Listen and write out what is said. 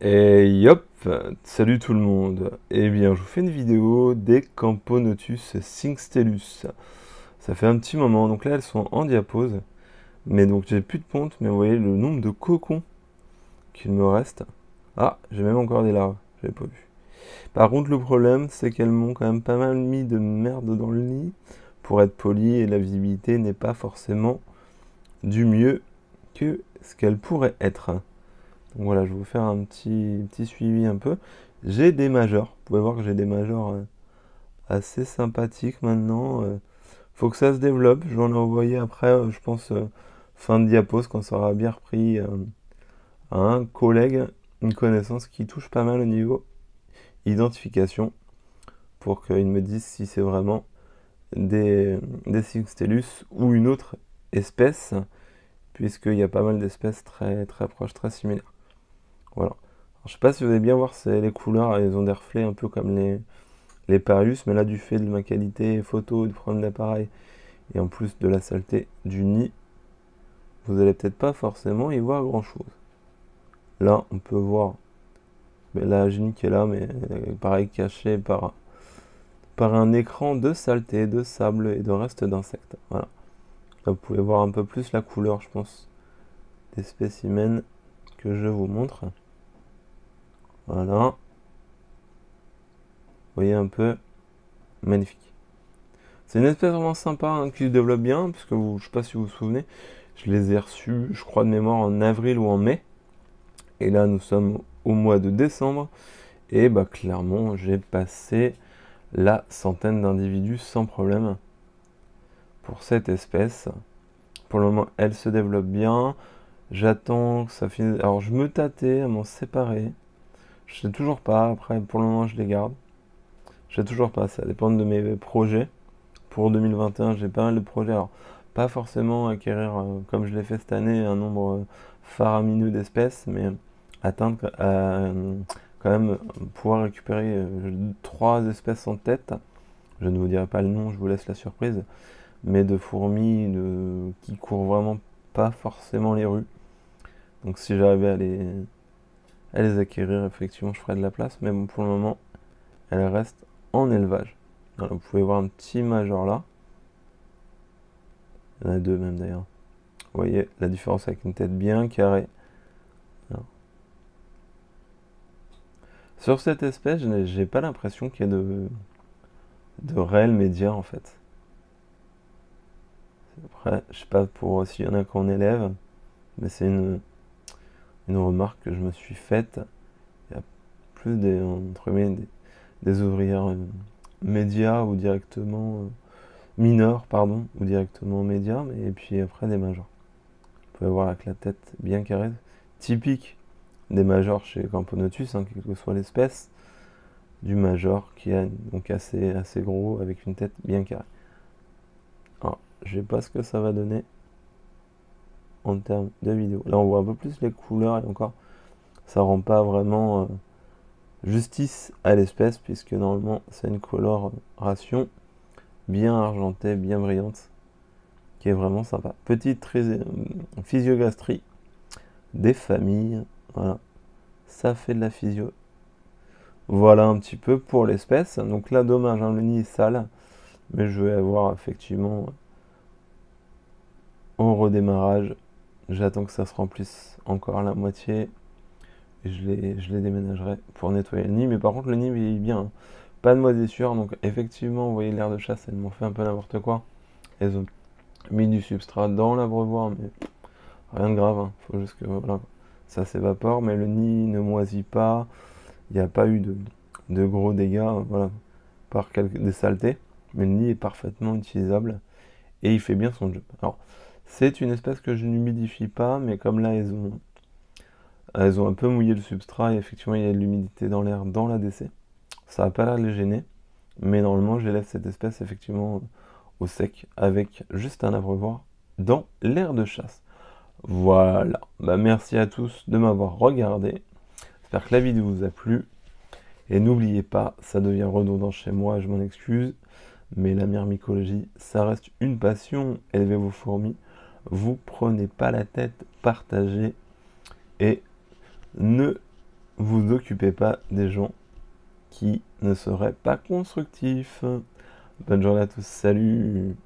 Et hop, salut tout le monde. Eh bien, je vous fais une vidéo des Camponotus singstellus. Ça fait un petit moment, donc là elles sont en diapose. Mais donc j'ai plus de ponte, mais vous voyez le nombre de cocons qu'il me reste. Ah, j'ai même encore des larves, j'avais pas vu. Par contre, le problème, c'est qu'elles m'ont quand même pas mal mis de merde dans le nid, pour être poli, et la visibilité n'est pas forcément du mieux que ce qu'elle pourrait être. Donc voilà, je vais vous faire un petit suivi un peu. J'ai des majors. Vous pouvez voir que j'ai des majors assez sympathiques maintenant. Faut que ça se développe. Je vais en envoyer après, je pense, fin de diapos, quand ça aura bien repris à un collègue, une connaissance qui touche pas mal au niveau identification, pour qu'il me dise si c'est vraiment des Singstellus ou une autre espèce, puisqu'il y a pas mal d'espèces très, très proches, très similaires. Voilà. Alors, je sais pas si vous allez bien voir, les couleurs, elles ont des reflets un peu comme les Parius, mais là, du fait de ma qualité photo, du problème d'appareil, et en plus de la saleté du nid, vous allez peut-être pas forcément y voir grand-chose. Là, on peut voir la Genie qui est là, mais pareil, cachée par un écran de saleté, de sable et de restes d'insectes. Voilà. Là, vous pouvez voir un peu plus la couleur, je pense, des spécimens que je vous montre. Voilà. Vous voyez un peu, magnifique. C'est une espèce vraiment sympa, hein, qui se développe bien, parce que je sais pas si vous vous souvenez, je les ai reçus, je crois de mémoire, en avril ou en mai. Et là, nous sommes au mois de décembre. Et bah clairement, j'ai passé la centaine d'individus sans problème pour cette espèce. Pour le moment, elle se développe bien. J'attends que ça finisse. Alors, je me tâtais à m'en séparer. Je sais toujours pas. Après, pour le moment, je les garde. Je sais toujours pas. Ça dépend de mes projets. Pour 2021, j'ai pas mal de projets. Alors, pas forcément acquérir, comme je l'ai fait cette année, un nombre faramineux d'espèces, mais atteindre quand même pouvoir récupérer 3 espèces en tête. Je ne vous dirai pas le nom, je vous laisse la surprise, mais de fourmis qui courent vraiment pas forcément les rues. Donc si j'arrivais à les acquérir, effectivement, je ferais de la place, mais bon, pour le moment, elles restent en élevage. Alors, vous pouvez voir un petit major là. Il y en a deux même d'ailleurs. Vous voyez la différence avec une tête bien carrée. Alors, sur cette espèce, j'ai pas l'impression qu'il y ait de réels médias en fait. Après, je sais pas pour s'il y en a qu'on élève, mais c'est une remarque que je me suis faite. Il y a plus entre guillemets, des ouvrières médias ou directement mineurs, pardon, ou directement médias, et puis après des majors. Vous pouvez voir avec la tête bien carrée, typique des majors chez Camponotus, hein, quelle que soit l'espèce, du major qui est donc assez gros avec une tête bien carrée. Alors, je sais pas ce que ça va donner en termes de vidéo. Là, on voit un peu plus les couleurs et encore, ça rend pas vraiment justice à l'espèce puisque normalement c'est une coloration bien argentée, bien brillante, qui est vraiment sympa. Petite physiogastrie des familles, voilà, ça fait de la physio. Voilà un petit peu pour l'espèce. Donc là, dommage, hein, le nid est sale, mais je vais avoir effectivement au redémarrage, j'attends que ça se remplisse encore la moitié et je les déménagerai pour nettoyer le nid. Mais par contre, le nid vieillit bien, hein. Pas de moisissure, donc effectivement, vous voyez l'air de chasse, elles m'ont fait un peu n'importe quoi. Elles ont mis du substrat dans l'abreuvoir, mais rien de grave, hein. Faut juste que voilà, ça s'évapore, mais le nid ne moisit pas. Il n'y a pas eu de gros dégâts, voilà, par des saletés, mais le nid est parfaitement utilisable et il fait bien son job. Alors, c'est une espèce que je n'humidifie pas, mais comme là, elles ont un peu mouillé le substrat et effectivement, il y a de l'humidité dans l'air dans l'ADC. Ça n'a pas l'air de les gêner, mais normalement, j'élève cette espèce effectivement au sec avec juste un abreuvoir dans l'air de chasse. Voilà, bah, merci à tous de m'avoir regardé. J'espère que la vidéo vous a plu. Et n'oubliez pas, ça devient redondant chez moi, je m'en excuse, mais la myrmicologie, ça reste une passion. Élevez vos fourmis, vous prenez pas la tête, partagez et ne vous occupez pas des gens qui ne seraient pas constructifs. Bonne journée à tous, salut!